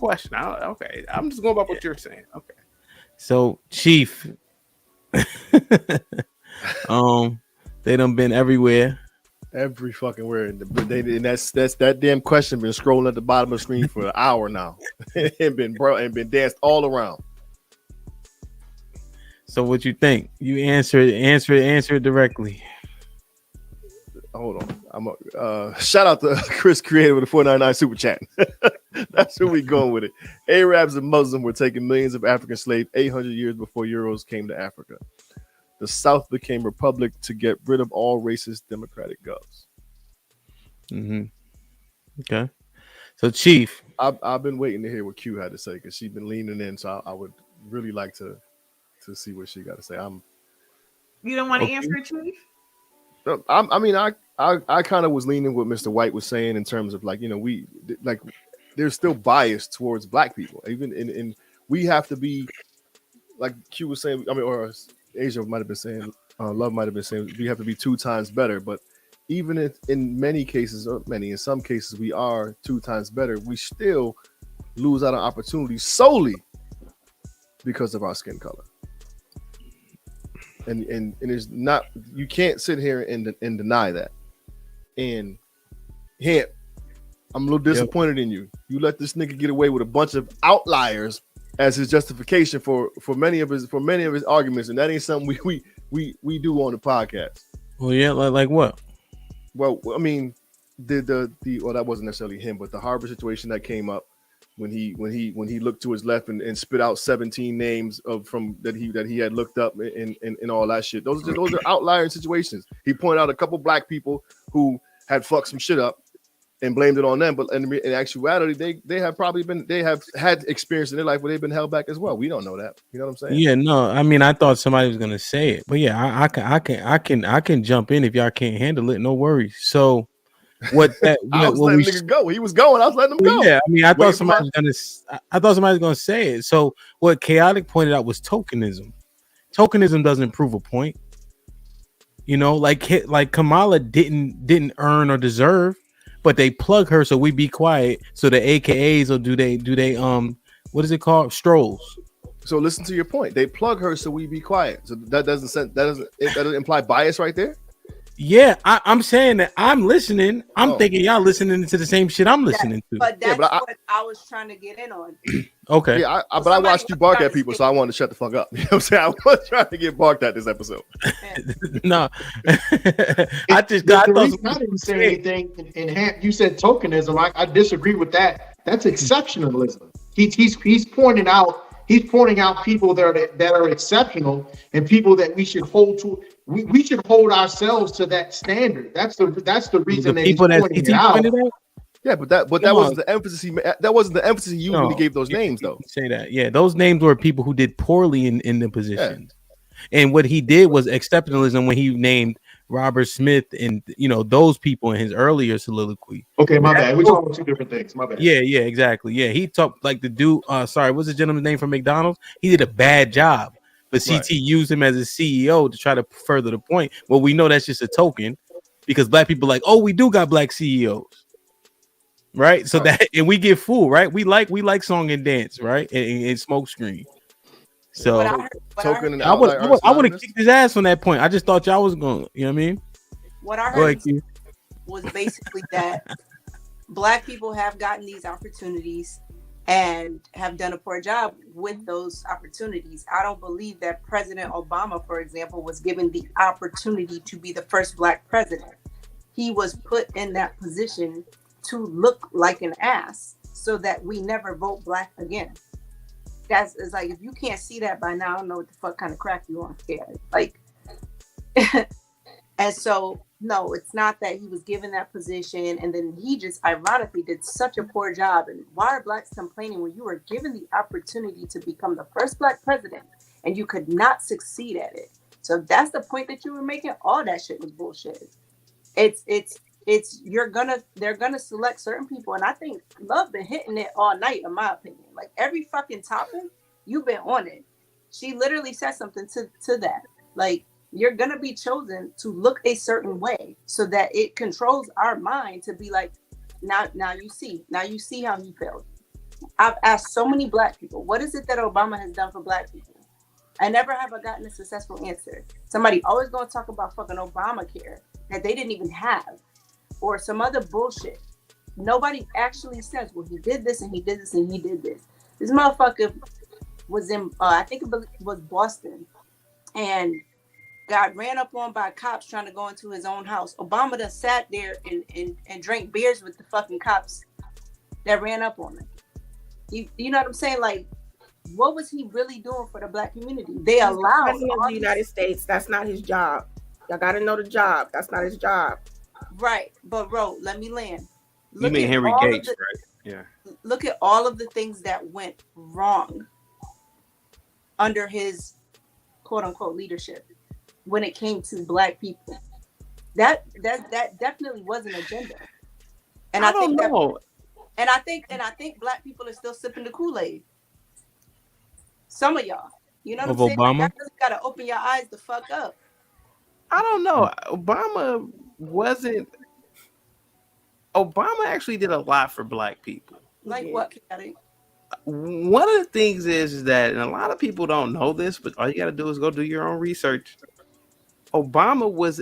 question. Okay, I'm just going by what you're saying. Okay. So, Chief, they done been everywhere. Every fucking word. And that's that damn question been scrolling at the bottom of the screen for an hour now, and been danced all around. So, what you think? You answer it directly. Hold on. Shout out to Chris Creator with the 499 super chat. That's who we going with it. Arabs and Muslims were taking millions of African slaves 800 years before Euros came to Africa. The South became republic to get rid of all racist democratic govs. Mm-hmm. Okay. So, Chief, I've been waiting to hear what Q had to say because she's been leaning in. So I would really like to see what she got to say. You don't want to answer it, Chief? I kind of was leaning what Mr. White was saying in terms of like, we like there's still bias towards black people, even in we have to be like Q was saying. Or Asia might have been saying, Love might have been saying, we have to be 2 times better. But even if in many cases, or in some cases, we are 2 times better, we still lose out on opportunities solely because of our skin color. And it's not, you can't sit here and deny that. And Hamp, I'm a little disappointed in you. You let this nigga get away with a bunch of outliers as his justification for many of his arguments, and that ain't something we do on the podcast. Well, yeah, like what? Well, I mean, the well, that wasn't necessarily him, but the Harbor situation that came up when he looked to his left and spit out 17 names that he had looked up and all that shit. Those are outlier situations. He pointed out a couple black people who had fucked some shit up and blamed it on them, but in actuality, they have had experience in their life where they've been held back as well. We don't know that. You know what I'm saying? Yeah, no. I mean, I thought somebody was gonna say it, but yeah, I can jump in if y'all can't handle it. No worries. So, what that? I was letting nigga go. He was going. I was letting him go. Yeah, I mean, I thought somebody was gonna say it. So, what Chaotic pointed out was tokenism. Tokenism doesn't prove a point. Like Kamala didn't earn or deserve. But they plug her so we be quiet. So the AKAs or do they what is it called? Strolls. So listen to your point. They plug her so we be quiet. So that doesn't imply bias right there. Yeah, I'm saying that I'm listening. I'm thinking y'all listening to the same shit I'm listening to. But that's what I was trying to get in on. Okay. Yeah, but I watched you bark at people, so I wanted to shut the fuck up. You know what I'm saying? I was trying to get barked at this episode. No. I didn't say anything. And you said tokenism. I disagree with that. That's exceptionalism. He's pointing out people that are exceptional and people that we should hold to. We should hold ourselves to that standard. That's the reason that he's pointing it out. Yeah, but that wasn't the emphasis he made. That wasn't the emphasis he used when he gave those names, though. Say that. Yeah, those names were people who did poorly in the positions. Yeah. And what he did was exceptionalism when he named Robert Smith and those people in his earlier soliloquy. Okay, my bad. We're talking about 2 different things. My bad. Yeah, exactly. Yeah, he talked like the dude. What's the gentleman's name from McDonald's? He did a bad job, but CT used him as a CEO to try to further the point. Well, we know that's just a token because black people are like, oh, we do got black CEOs, right? So that and we get fooled, right? We like song and dance, right? And smoke screen. So I would have kicked his ass on that point. I just thought y'all was going. You know what I mean? What I heard was basically that black people have gotten these opportunities and have done a poor job with those opportunities. I don't believe that President Obama, for example, was given the opportunity to be the first black president. He was put in that position to look like an ass so that we never vote black again. It's like, if you can't see that by now, I don't know what the fuck kind of crack you on. Scared. Like, and so, no, it's not that he was given that position and then he just ironically did such a poor job. And why are blacks complaining when you were given the opportunity to become the first black president and you could not succeed at it? So if that's the point that you were making, all that shit was bullshit. They're gonna select certain people, and I think Love been hitting it all night, in my opinion. Like every fucking topic, you've been on it. She literally said something to that. Like, you're gonna be chosen to look a certain way so that it controls our mind to be like, now you see how he failed. I've asked so many Black people, what is it that Obama has done for Black people? I never have gotten a successful answer. Somebody always going to talk about fucking Obamacare that they didn't even have, or some other bullshit. Nobody actually says, well, he did this and he did this and he did this. This motherfucker was in, I think it was Boston, and got ran up on by cops trying to go into his own house. Obama done sat there and drank beers with the fucking cops that ran up on him. You know what I'm saying? Like, what was he really doing for the Black community? They allowed President of the United States. That's not his job. Y'all got to know the job. That's not his job. Right, but bro, let me land. You mean Henry Gates, right? Yeah. Look at all of the things that went wrong under his quote unquote leadership when it came to Black people. That definitely was an agenda. And I think know. And I think Black people are still sipping the Kool-Aid. Some of y'all, you know what I'm saying? Obama? Y'all really gotta open your eyes the fuck up. I don't know. Obama actually did a lot for Black people. Like what, Caddy? One of the things is that, and a lot of people don't know this, but all you gotta do is go do your own research. Obama was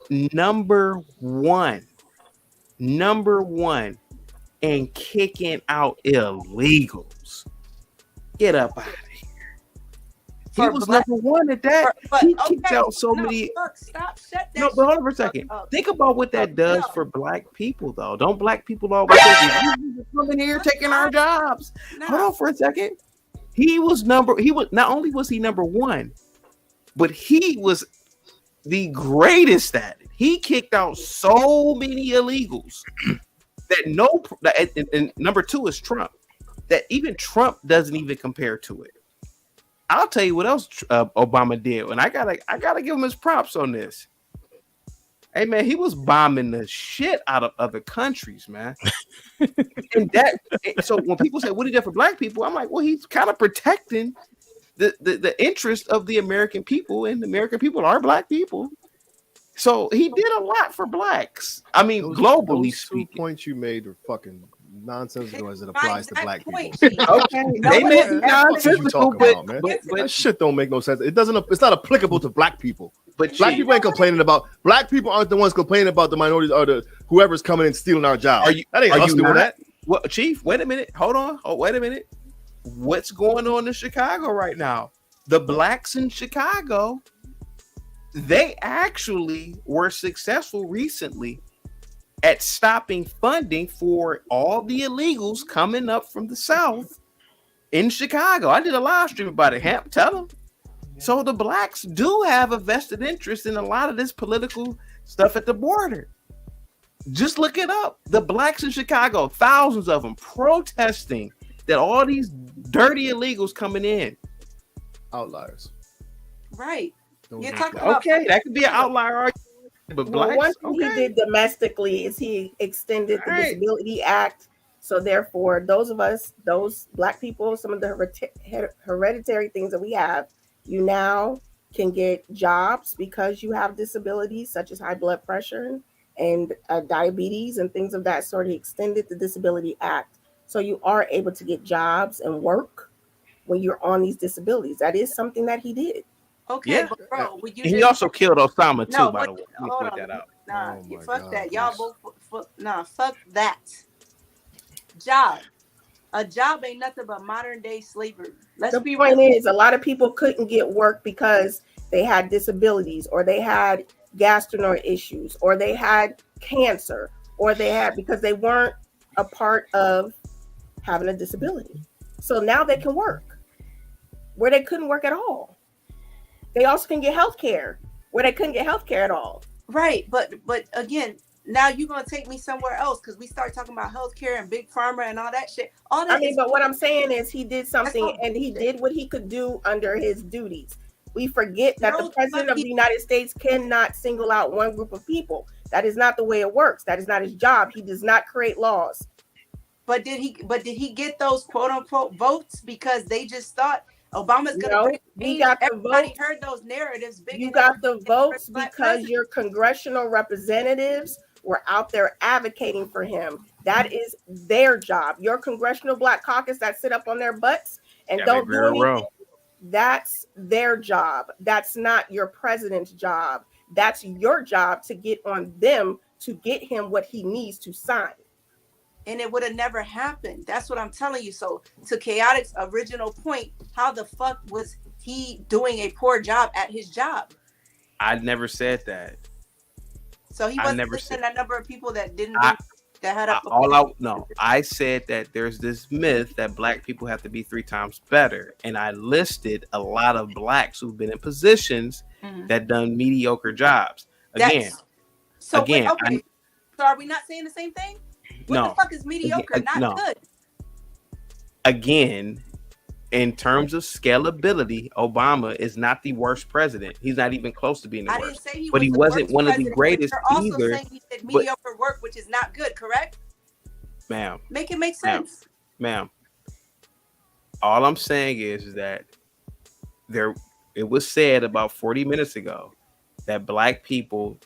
number one in kicking out illegals. Get up out of here. He was number one at that. He kicked out so many. Stop. Shut that. No, but hold on for a second. Think about what that does for Black people, though. Don't Black people always say, "You coming here taking our jobs"? Hold on for a second. He was not only was he number one, but he was the greatest at it. He kicked out so many illegals and number two is Trump. That even Trump doesn't even compare to it. I'll tell you what else Obama did, and I gotta give him his props on this. Hey man, he was bombing the shit out of other countries, man. So when people say what he did for Black people, I'm like, well, he's kind of protecting the interest of the American people, and the American people are Black people. So he did a lot for Blacks. I mean, globally speaking. 2 points you made are fucking nonsensical as it applies to Black people. Okay, they made nonsensical, but that shit don't make no sense. It's not applicable to Black people. But Black people ain't complaining about. Black people aren't the ones complaining about the minorities or the whoever's coming and stealing our jobs. That ain't us doing that. Well, Chief, wait a minute. Hold on. Oh, wait a minute. What's going on in Chicago right now? The Blacks in Chicago, they actually were successful recently at stopping funding for all the illegals coming up from the South in Chicago. I did a live stream about it. Hamp, tell them. So the Blacks do have a vested interest in a lot of this political stuff at the border. Just look it up. The Blacks in Chicago, thousands of them protesting that all these dirty illegals coming in. Outliers. Right. You're talking about that could be an outlier argument. But one thing he did domestically is he extended the Disability Act. So therefore, those Black people, some of the hereditary things that we have, you now can get jobs because you have disabilities such as high blood pressure and diabetes and things of that sort. He extended the Disability Act. So you are able to get jobs and work when you're on these disabilities. That is something that he did. Okay, yeah. But bro, he also killed Osama too, by the way. Let me point that out. Nah, fuck that. Y'all both fuck that. Job. A job ain't nothing but modern day slavery. The point is, a lot of people couldn't get work because they had disabilities, or they had gastrointestinal issues, or they had cancer, or because they weren't a part of having a disability. So now they can work where they couldn't work at all. They also can get health care where they couldn't get health care at all. Right. But again, now you're going to take me somewhere else because we start talking about health care and big pharma and all that shit. But what I'm saying is he did something and he did what he could do under his duties. We forget that the president of the United States cannot single out one group of people. That is not the way it works. That is not his job. He does not create laws. But did he get those quote unquote votes because they just thought Obama's going to got the everybody votes. Heard those narratives. You got the votes because your congressional representatives were out there advocating for him. That is their job. Your congressional Black caucus that sit up on their butts and don't do anything, that's their job. That's not your president's job. That's your job to get on them to get him what he needs to sign. And it would have never happened. That's what I'm telling you. So to Chaotic's original point, how the fuck was he doing a poor job at his job? I never said that. So he wasn't listening to that number of people that didn't that had a I said that there's this myth that Black people have to be 3 times better. And I listed a lot of Blacks who've been in positions that done mediocre jobs. Okay. So are we not saying the same thing? What the fuck is mediocre? Not good. Again, in terms of scalability, Obama is not the worst president. He's not even close to being the worst. I didn't say he but he wasn't one of the greatest either. You're also saying he did mediocre work, which is not good, correct? Ma'am. Make it make sense. Ma'am. All I'm saying is that it was said about 40 minutes ago that Black people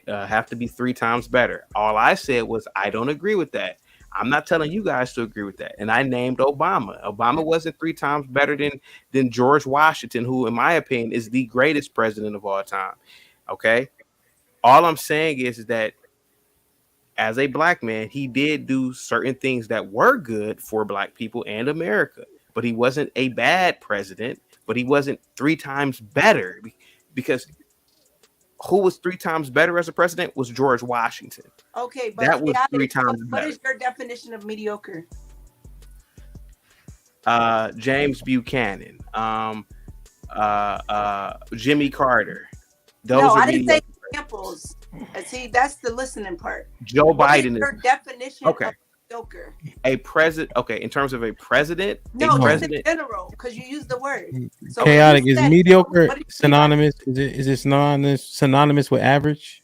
have to be 3 times better. All I said was I don't agree with that. I'm not telling you guys to agree with that. And I named Obama. Obama wasn't 3 times better than George Washington, who, in my opinion, is the greatest president of all time. Okay? All I'm saying is that as a Black man, he did do certain things that were good for Black people and America. But he wasn't a bad president, but he wasn't 3 times better because who was 3 times better as a president was George Washington. Okay, but that was 3 times better. What is your definition of mediocre? James Buchanan, Jimmy Carter. I didn't say examples. See, that's the listening part. Joe Biden is your definition of mediocre. A president. Okay, in terms of a president. No, just in general, because you use the word. So Chaotic is mediocre synonymous. Is it synonymous with average?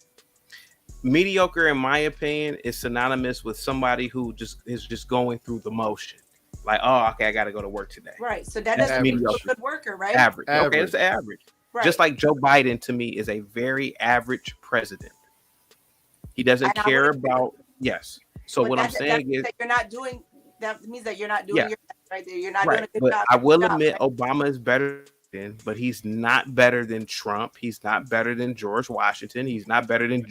Mediocre, in my opinion, is synonymous with somebody who is just going through the motion. Like, oh, okay, I got to go to work today. Right. So that doesn't mean a good worker, right? Average. Okay, it's average. Right. Just like Joe Biden, to me, is a very average president. He doesn't care about So what I'm saying is that you're not doing. That means that you're not doing your right there. You're not doing a good but job. I will admit, Obama is better than, but he's not better than Trump. He's not better than George Washington. He's not better than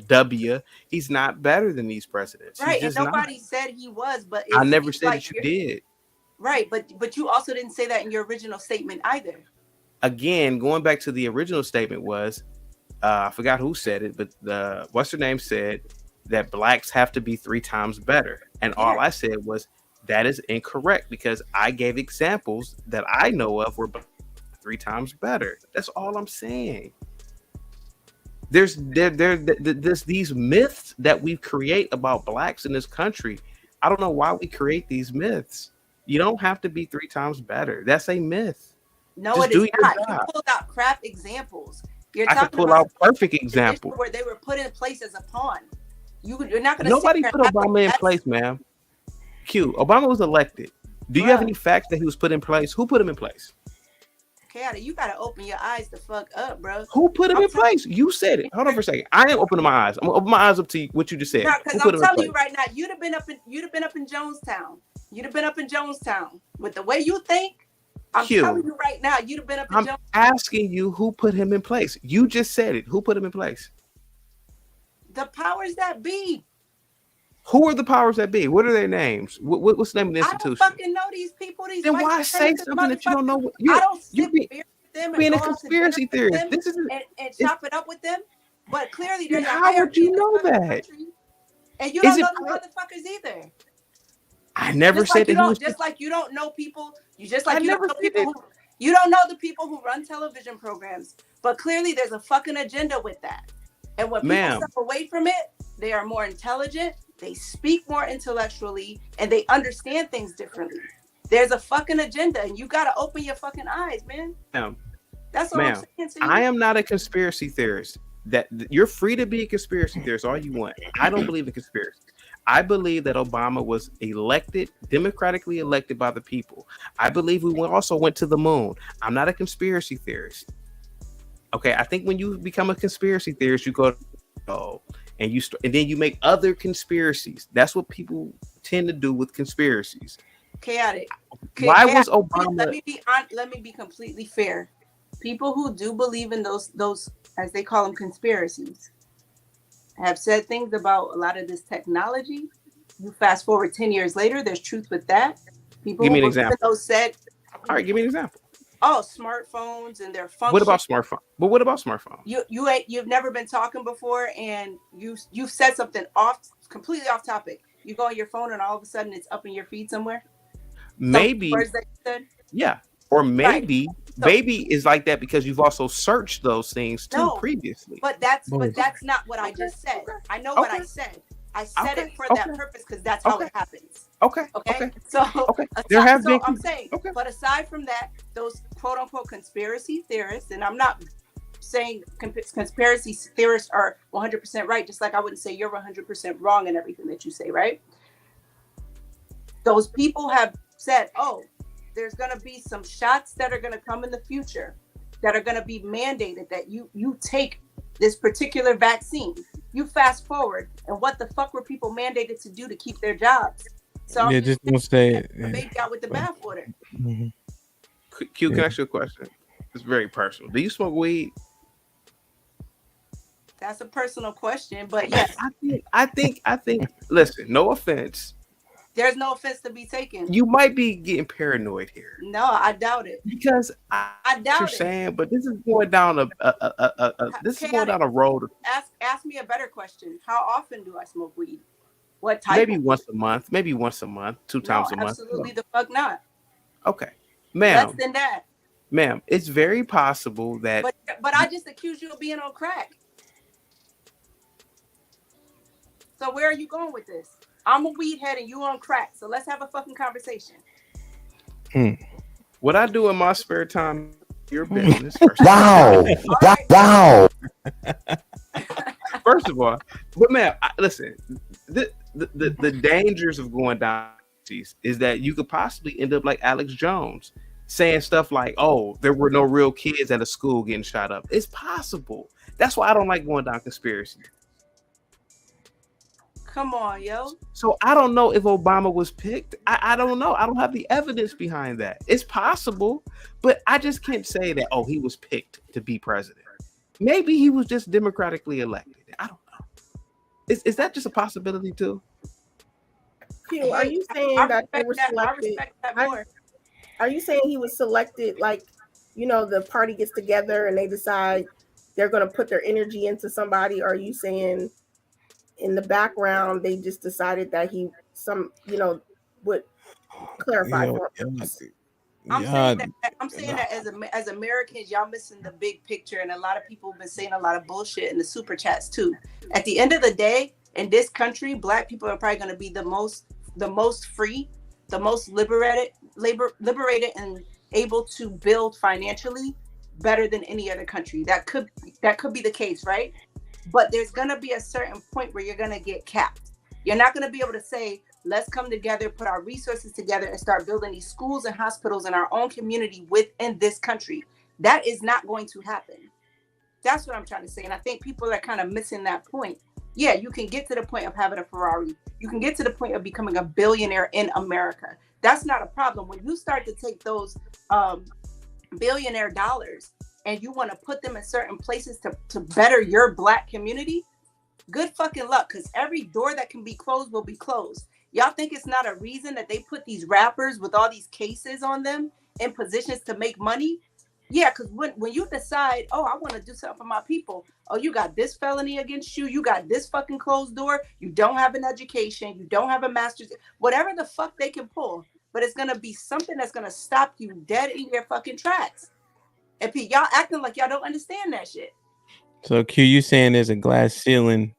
W. He's not better than these presidents. Right, and nobody said he was, but I never said that you did. Right, but you also didn't say that in your original statement either. Again, going back to the original statement was, I forgot who said it, but what's her name said that Blacks have to be 3 times better. And all I said was that is incorrect because I gave examples that I know of where 3 times better. That's all I'm saying. There's these myths that we create about Blacks in this country. I don't know why we create these myths. You don't have to be 3 times better. That's a myth. No, it is not. You pulled out crap examples. I could pull out perfect examples where they were put in place as a pawn. You're not going to. Nobody put Obama in place, ma'am. Q. Obama was elected. Do you have any facts that he was put in place? Who put him in place? Okay, you got to open your eyes the fuck up, bro. Who put him in place? You said it. Hold on for a second. I am opening my eyes. I'm gonna open my eyes up to what you just said. Because I'm telling you right now, you'd have been up in Jonestown. You'd have been up in Jonestown with the way you think. I'm telling you right now, you'd have been up in Jonestown. I'm asking you who put him in place. You just said it. Who put him in place? The powers that be. Who are the powers that be? What are their names? What's the name of the institution? I don't fucking know these people. Then why say something that you don't know? I don't sit with them being a conspiracy theorist. This is and chop it up with them. But clearly, then how would you know that? And you don't know the motherfuckers either. I never said that. Just like you don't know people. You just like you don't know people who. You don't know the people who run television programs. But clearly, there's a fucking agenda with that. And when people step away from it, they are more intelligent. They speak more intellectually and they understand things differently. There's a fucking agenda and you got to open your fucking eyes, man. That's what I'm saying to you. I am not a conspiracy theorist. That you're free to be a conspiracy theorist all you want. I don't believe in conspiracy. I believe that Obama was elected, democratically elected by the people. I believe we also went to the moon. I'm not a conspiracy theorist. Okay, I think when you become a conspiracy theorist, you go, and and then you make other conspiracies. That's what people tend to do with conspiracies. Chaotic. Why was Obama? Let me be completely fair. People who do believe in those as they call them conspiracies have said things about a lot of this technology. You fast forward 10 years later, there's truth with that. People Give me who an example. those said, all right, give me an example. Oh, smartphones and their function. What about smartphone? But what about smartphone? You've never been talking before, and you've said something completely off topic. You go on your phone, and all of a sudden, it's up in your feed somewhere. Maybe. Words that you said? Yeah, or maybe. Right. Maybe is like that because you've also searched those things too previously. But that's not what I just said. I know what I said. I said it for that purpose because that's how it happens. Okay. So there have been. I'm saying, but aside from that, those quote unquote conspiracy theorists, and I'm not saying conspiracy theorists are 100% right, just like I wouldn't say you're 100% wrong in everything that you say, right? Those people have said, oh, there's going to be some shots that are going to come in the future that are going to be mandated that you take this particular vaccine. You fast forward, and what the fuck were people mandated to do to keep their jobs? So yeah, just don't say baby out with the bathwater. Mm-hmm. Q, can I ask you a question? It's very personal. Do you smoke weed? That's a personal question, but yes. I think. Listen, no offense. There's no offense to be taken. You might be getting paranoid here. No, I doubt it. Because I doubt what you're saying, but this is going down a road. Ask me a better question. How often do I smoke weed? What type? Maybe once a month. Maybe once a month. 2 times a month. Absolutely the fuck not. Okay, ma'am. Less than that. Ma'am, it's very possible that. But I just accused you of being on crack. So where are you going with this? I'm a weed head and you on crack. So let's have a fucking conversation. What I do in my spare time, your business. Wow. Wow. First of all, but man, listen, the dangers of going down is that you could possibly end up like Alex Jones saying stuff like, oh, there were no real kids at a school getting shot up. It's possible. That's why I don't like going down conspiracy. Come on, yo. So I don't know if Obama was picked. I don't know. I don't have the evidence behind that. It's possible, but I just can't say that, oh, he was picked to be president. Maybe he was just democratically elected. I don't know. Is that just a possibility too? Q, are you saying that they were selected? I respect that more. Are you saying he was selected like, the party gets together and they decide they're going to put their energy into somebody? Or are you saying in the background they just decided that would clarify for us? I'm saying that as Americans, y'all missing the big picture, and a lot of people have been saying a lot of bullshit in the super chats too. At the end of the day, in this country, Black people are probably going to be the most free, the most liberated, and able to build financially better than any other country. That could be the case, right? But there's going to be a certain point where you're going to get capped. You're not going to be able to say, let's come together, put our resources together, and start building these schools and hospitals in our own community within this country. That is not going to happen. That's what I'm trying to say. And I think people are kind of missing that point. Yeah, you can get to the point of having a Ferrari. You can get to the point of becoming a billionaire in America. That's not a problem. When you start to take those billionaire dollars and you want to put them in certain places to better your Black community, good fucking luck, because every door that can be closed will be closed. Y'all think it's not a reason that they put these rappers with all these cases on them in positions to make money? Yeah, because when you decide, oh, I want to do something for my people, oh, you got this felony against you, you got this fucking closed door, you don't have an education, you don't have a master's, whatever the fuck they can pull, but it's going to be something that's going to stop you dead in your fucking tracks. And y'all acting like y'all don't understand that shit. So Q, you saying there's a glass ceiling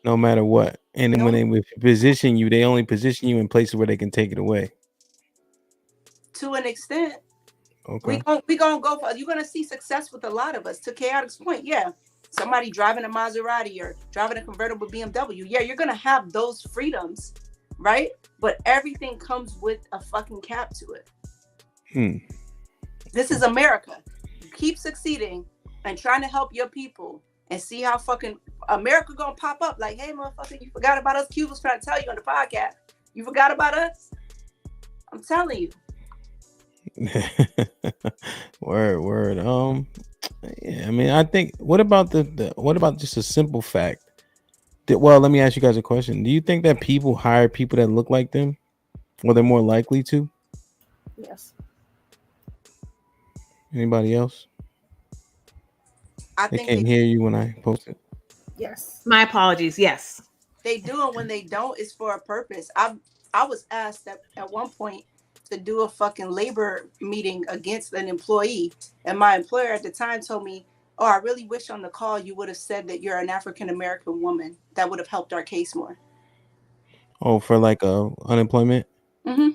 no matter what. And then when they position you, they only position you in places where they can take it away. To an extent. Okay. We gonna go for, you're gonna see success with a lot of us. To Chaotic's point, yeah. Somebody driving a Maserati or driving a convertible BMW. Yeah, you're gonna have those freedoms, right? But everything comes with a fucking cap to it. This is America. You keep succeeding and trying to help your people and see how fucking America gonna pop up like, hey, motherfucker, you forgot about us? Cuba's trying to tell you on the podcast. You forgot about us? I'm telling you. Word. Yeah, I mean, I think. What about what about just a simple fact? Well, let me ask you guys a question. Do you think that people hire people that look like them, or they're more likely to? Yes. Anybody else? I They think can't hear you when I post it. Yes. My apologies. Yes. They do it when they don't. It's for a purpose. I was asked at one point to do a fucking labor meeting against an employee, and my employer at the time told me, "Oh, I really wish on the call you would have said that you're an African American woman. That would have helped our case more." Oh, for like unemployment. Mm-hmm.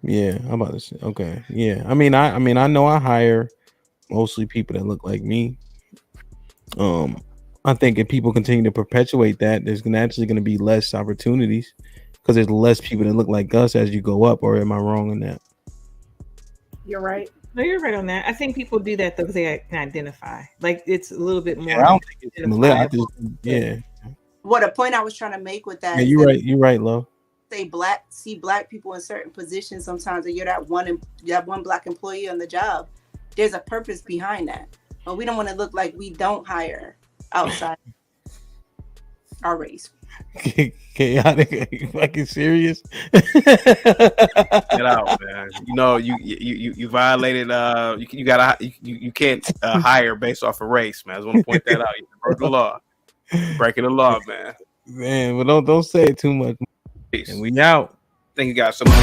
Yeah, I'm about to say. Okay, yeah. I mean, I know I hire mostly people that look like me. I think if people continue to perpetuate that, there's naturally going to be less opportunities because there's less people that look like us as you go up. Or am I wrong in that? You're right. No, you're right on that. I think people do that though because they can identify. Like it's a little bit more. Yeah, I don't think it's What a point I was trying to make with that. Yeah, you're right. You're right, love. See black people in certain positions sometimes, and you're that one black employee on the job. There's a purpose behind that, but we don't want to look like we don't hire outside our race. Chaotic. Are you fucking serious? Get out, man. You know you violated. You can't hire based off of race, man. I just want to point that out. You broke the law. Breaking the law, man. Man, but don't say it too much. Peace. And we out. I think you got something.